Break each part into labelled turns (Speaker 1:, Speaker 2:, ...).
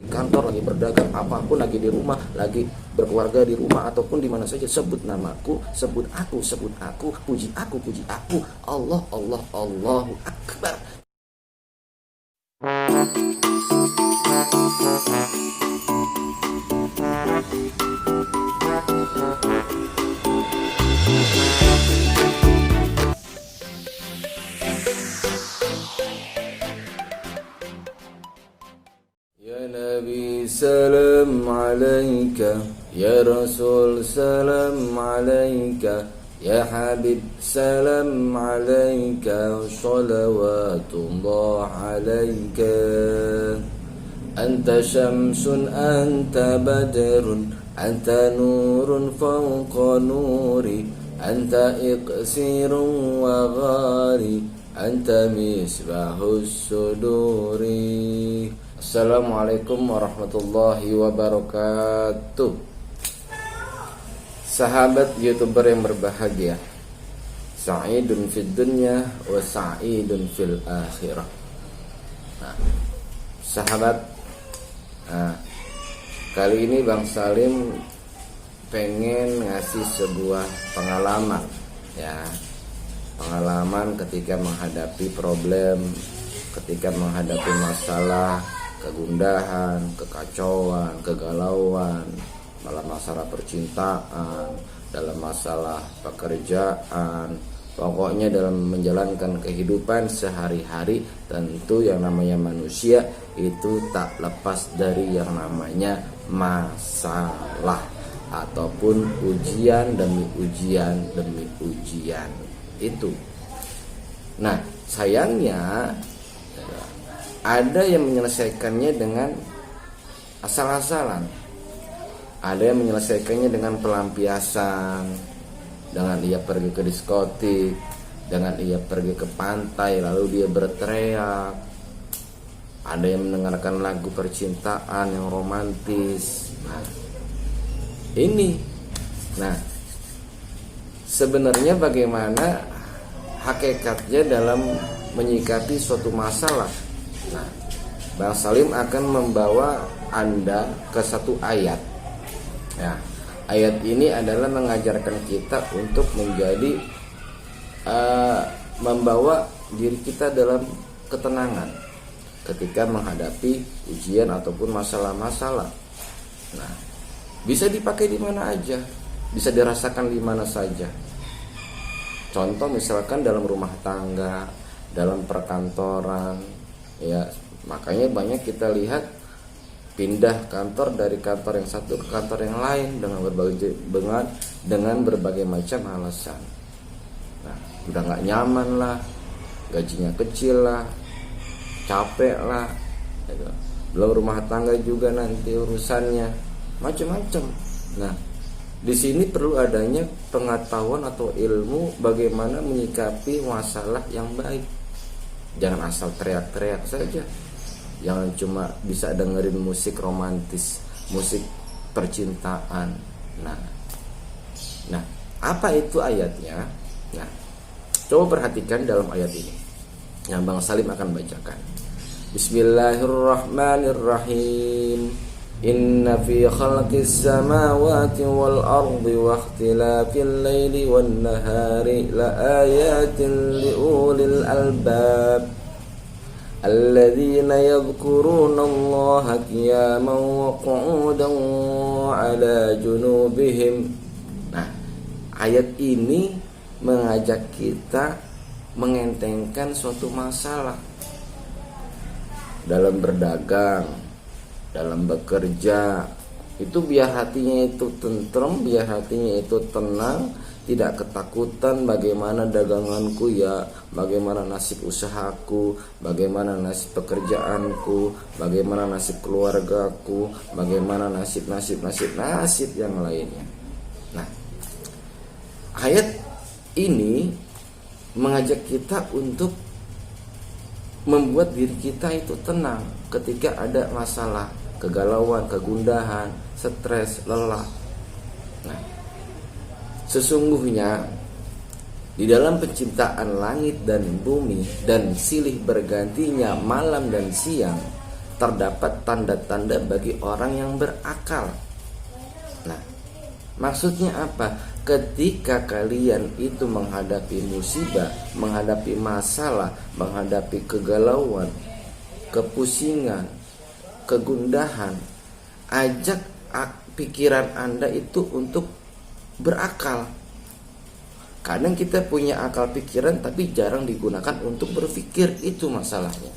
Speaker 1: kantor, lagi berdagang, apapun, lagi di rumah, lagi berkeluarga di rumah, ataupun di mana saja, sebut namaku, sebut aku, puji aku, Allah, Allah, Allahu Akbar. Ya Nabi salam alaika, Ya Rasul salam alaika, Ya Habib salam alaika, salawatullah alaika. Anta syamsun, anta badrun, anta nurun fawqa nuri, anta iqsirun wa ghari, anta misbahus suduri. Assalamualaikum warahmatullahi wabarakatuh. Sahabat YouTuber yang berbahagia, sa'idun fid dunya wa sa'idun fil akhirah. Nah, sahabat, kali ini Bang Salim pengen ngasih sebuah pengalaman, ya, pengalaman ketika menghadapi problem, ketika menghadapi masalah, kegundahan, kekacauan, kegalauan, dalam masalah percintaan, dalam masalah pekerjaan, pokoknya dalam menjalankan kehidupan sehari-hari. Tentu yang namanya manusia itu tak lepas dari yang namanya masalah, ataupun ujian demi ujian demi ujian itu. Nah, sayangnya ada yang menyelesaikannya dengan asal-asalan, ada yang menyelesaikannya dengan pelampiasan, dengan ia pergi ke diskotik, dengan ia pergi ke pantai lalu dia berteriak. Ada yang mendengarkan lagu percintaan yang romantis. Nah, ini, sebenarnya bagaimana hakikatnya dalam menyikapi suatu masalah? Nah, Bang Salim akan membawa Anda ke satu ayat. Ya, ayat ini adalah mengajarkan kita untuk menjadi membawa diri kita dalam ketenangan ketika menghadapi ujian ataupun masalah-masalah. Nah, bisa dipakai di mana aja, bisa dirasakan di mana saja. Contoh misalkan dalam rumah tangga, dalam perkantoran, ya, makanya banyak kita lihat pindah kantor dari kantor yang satu ke kantor yang lain dengan berbagai macam alasan. Nah, udah nggak nyaman lah, gajinya kecil lah, capek lah, gitu. Belum rumah tangga juga nanti urusannya macam-macam. Nah, di sini perlu adanya pengetahuan atau ilmu bagaimana menyikapi masalah yang baik. Jangan asal teriak-teriak saja. Jangan cuma bisa dengerin musik romantis, musik percintaan. Nah, apa itu ayatnya? Nah, coba perhatikan dalam ayat ini yang Bang Salim akan bacakan. Bismillahirrahmanirrahim. Inna fi khalqis samawati wal ardi wa ikhtilafil laili wan nahari la ayatin liulil albab alladzina yadhkuruna Allaha qiyaman wa qu'udan wa 'ala junubihim. Nah, ayat ini mengajak kita mengentengkan suatu masalah dalam berdagang, dalam bekerja. Itu biar hatinya itu tentrem, biar hatinya itu tenang, tidak ketakutan bagaimana daganganku ya, bagaimana nasib usahaku, bagaimana nasib pekerjaanku, bagaimana nasib keluargaku, bagaimana nasib yang lainnya. Nah, ayat ini mengajak kita untuk membuat diri kita itu tenang ketika ada masalah, kegalauan, kegundahan, stres, lelah. Nah, sesungguhnya di dalam penciptaan langit dan bumi dan silih bergantinya malam dan siang, terdapat tanda-tanda bagi orang yang berakal. Nah, maksudnya apa? Ketika kalian itu menghadapi musibah, menghadapi masalah, menghadapi kegalauan, kepusingan, kegundahan, ajak pikiran Anda itu untuk berakal. Kadang kita punya akal pikiran tapi jarang digunakan untuk berpikir, itu masalahnya.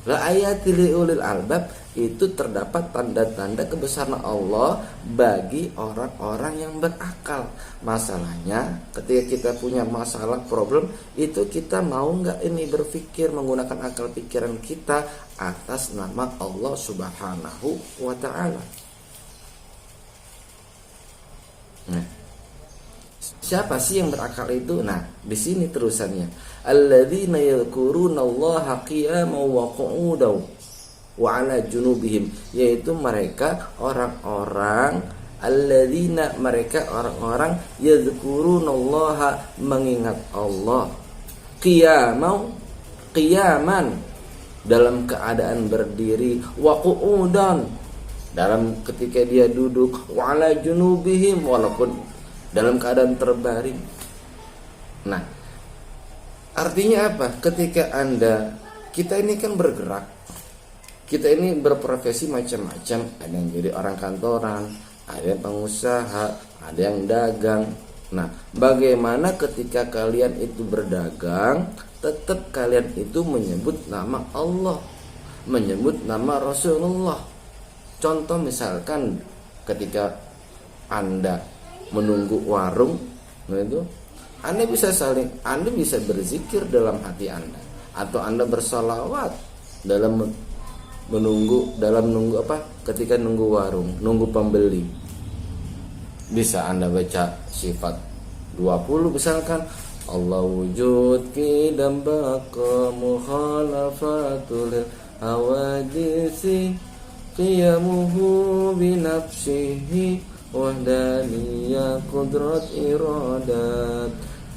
Speaker 1: La ayati liulil albab, itu terdapat tanda-tanda kebesaran Allah bagi orang-orang yang berakal. Masalahnya ketika kita punya masalah, problem, itu kita mau nggak ini berpikir menggunakan akal pikiran kita atas nama Allah Subhanahu wa ta'ala. Nah, siapa sih yang berakal itu? Nah, di sini terusannya. Alladzina yadhkurunallaha qiyaman wa qu'udan wa 'ala junubihim, yaitu mereka orang-orang alladzina, mereka orang-orang yadhkurunallaha, mengingat Allah, qiyaman dalam keadaan berdiri, wa qu'udan dalam ketika dia duduk, wa 'ala junubihim walaupun dalam keadaan terbaring. Nah, artinya apa? Ketika kita ini kan bergerak, kita ini berprofesi macam-macam. Ada yang jadi orang kantoran, ada yang pengusaha, ada yang dagang. Nah, bagaimana ketika kalian itu berdagang, tetap kalian itu menyebut nama Allah, menyebut nama Rasulullah. Contoh misalkan ketika Anda menunggu warung, nah itu Anda bisa berzikir dalam hati Anda, atau Anda bersalawat dalam menunggu ketika nunggu warung, nunggu pembeli. Bisa Anda baca sifat 20 misalkan, Allah wujud qidam baqa mukhalafatul hawadisi qiyamuhu binafsihi wahdaniyah qudrat iradat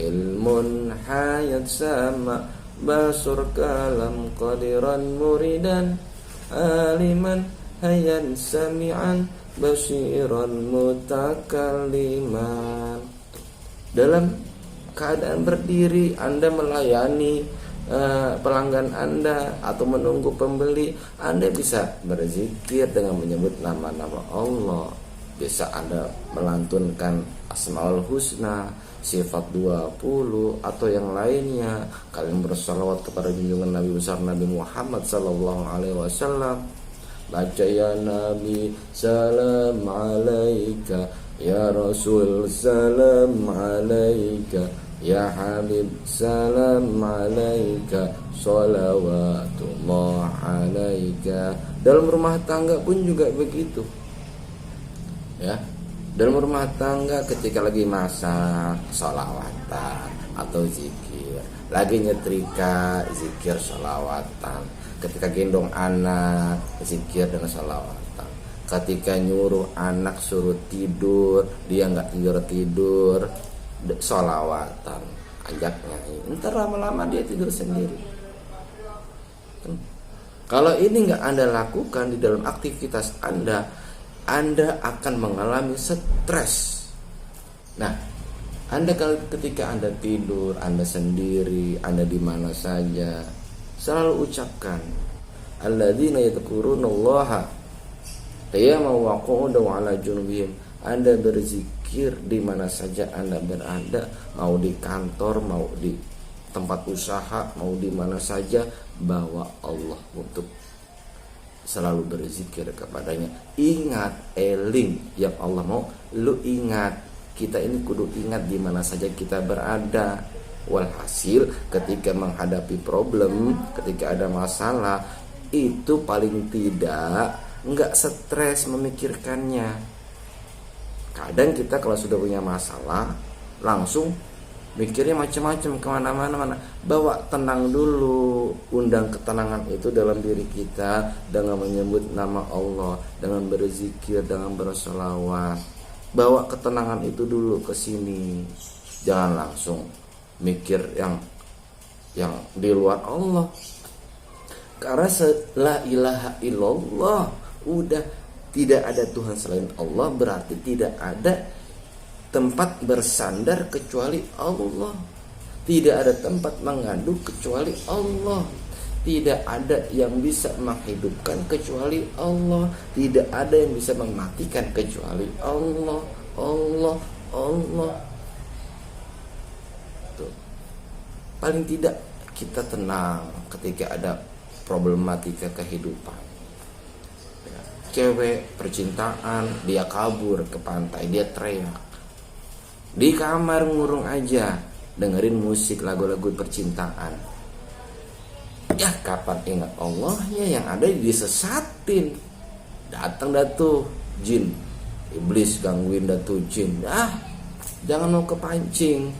Speaker 1: ilmun hayat sama basur kalam qadiran muridan aliman hayan sami'an basiran mutakalliman. Dalam keadaan berdiri Anda melayani pelanggan Anda atau menunggu pembeli, Anda bisa berzikir dengan menyebut nama-nama Allah. Bisa Anda melantunkan Asmaul Husna, sifat 20 atau yang lainnya. Kalian bersalawat kepada junjungan Nabi besar Nabi Muhammad sallallahu alaihi wasallam. Baca ya Nabi salam alaika, ya Rasul salam alaika, ya Habib salam alaika, salawatullah alaika. Dalam rumah tangga pun juga begitu. Ya, dalam rumah tangga ketika lagi masak, sholawatan atau zikir. Lagi nyetrika, zikir sholawatan. Ketika gendong anak, zikir dengan sholawatan. Ketika nyuruh anak suruh tidur, dia nggak tidur, sholawatan. Ajaknya, ntar lama-lama dia tidur sendiri. Kalau ini nggak Anda lakukan di dalam aktivitas Anda akan mengalami stres. Nah, ketika Anda tidur, Anda sendiri, Anda di mana saja, selalu ucapkan alladzina yadhkurunallaha qiyaman wa qu'udan wa 'ala junubihim. Anda berzikir di mana saja Anda berada, mau di kantor, mau di tempat usaha, mau di mana saja, bawa Allah untuk selalu berzikir kepadanya. Ingat, eling yang Allah mau lu ingat. Kita ini kudu ingat di mana saja kita berada. Walhasil ketika menghadapi problem, ketika ada masalah, itu paling tidak enggak stres memikirkannya. Kadang kita kalau sudah punya masalah langsung mikirnya macam-macam kemana-mana. Bawa tenang dulu, undang ketenangan itu dalam diri kita dengan menyebut nama Allah, dengan berzikir, dengan bersolawat. Bawa ketenangan itu dulu ke sini. Jangan langsung mikir yang di luar Allah. Karena la ilaha illallah, udah tidak ada Tuhan selain Allah, berarti tidak ada tempat bersandar kecuali Allah. Tidak ada tempat mengadu kecuali Allah. Tidak ada yang bisa menghidupkan kecuali Allah. Tidak ada yang bisa mematikan kecuali Allah. Allah. Tuh. Paling tidak kita tenang ketika ada problematika kehidupan. Ya, cewek percintaan, dia kabur ke pantai, dia teriak. Di kamar ngurung aja, dengerin musik lagu-lagu percintaan. Ya kapan ingat Allahnya, yang ada disesatin. Datang dah tuh jin, iblis gangguin dah tuh jin. Jangan mau kepancing.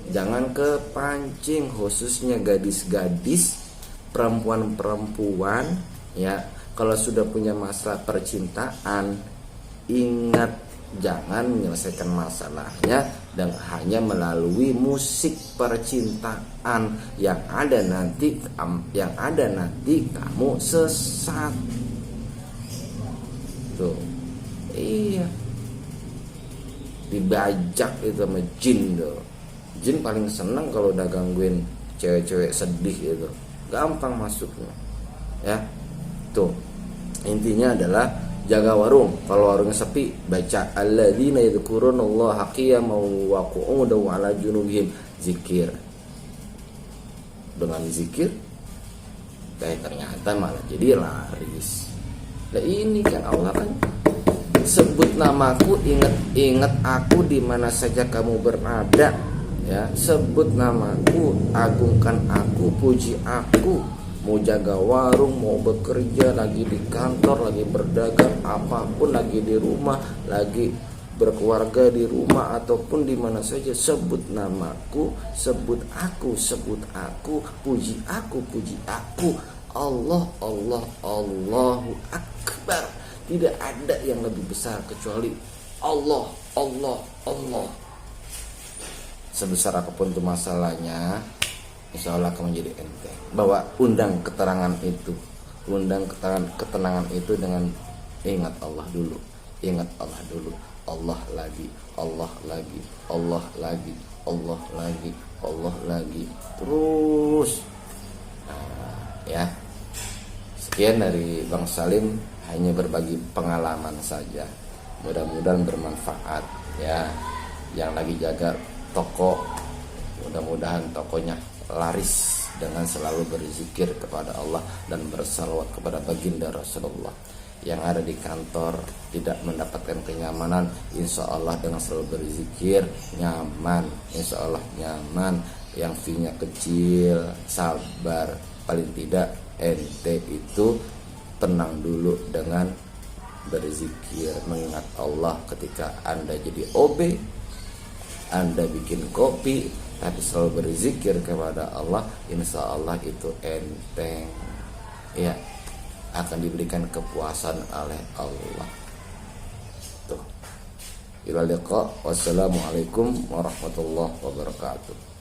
Speaker 1: Jangan kepancing, khususnya gadis-gadis, perempuan-perempuan ya. Kalau sudah punya masalah percintaan, ingat jangan menyelesaikan masalahnya dan hanya melalui musik percintaan. Yang ada nanti kamu sesat. Tuh. Iya. Dibajak itu sama jin tuh. Jin paling senang kalau udah gangguin cewek-cewek sedih itu. Gampang masuknya. Ya. Tuh. Intinya adalah jaga warung. Kalau warungnya sepi, baca alladzina yadhkurunallaha qiyaman wa qu'udan wa 'ala junubihim, zikir. Dengan zikir ternyata malah jadi laris. Nah ini kan Allah kan sebut namaku, ingat aku di mana saja kamu berada. Ya, sebut namaku, agungkan aku, puji aku. Mau jaga warung, mau bekerja, lagi di kantor, lagi berdagang, apapun, lagi di rumah, lagi berkeluarga di rumah, ataupun di mana saja, sebut namaku, sebut aku, puji aku. Allah, Allahu Akbar. Tidak ada yang lebih besar kecuali Allah. Sebesar apapun itu masalahnya, insya Allah akan menjadi enteng. Bawa undang ketenangan itu dengan ingat Allah dulu. Allah lagi. Terus. Ya. Sekian dari Bang Salim, hanya berbagi pengalaman saja. Mudah-mudahan bermanfaat ya. Yang lagi jaga toko, mudah-mudahan tokonya laris dengan selalu berzikir kepada Allah dan bersalawat kepada baginda Rasulullah. Yang ada di kantor tidak mendapatkan kenyamanan, insya Allah dengan selalu berzikir nyaman, insya Allah nyaman. Yang fee-nya kecil, sabar, paling tidak ente itu tenang dulu dengan berzikir, mengingat Allah. Ketika Anda jadi OB, Anda bikin kopi, tapi selalu berzikir kepada Allah, insya Allah itu enteng ya, akan diberikan kepuasan oleh Allah. Tuh. Ila liqa. Wassalamualaikum warahmatullahi wabarakatuh.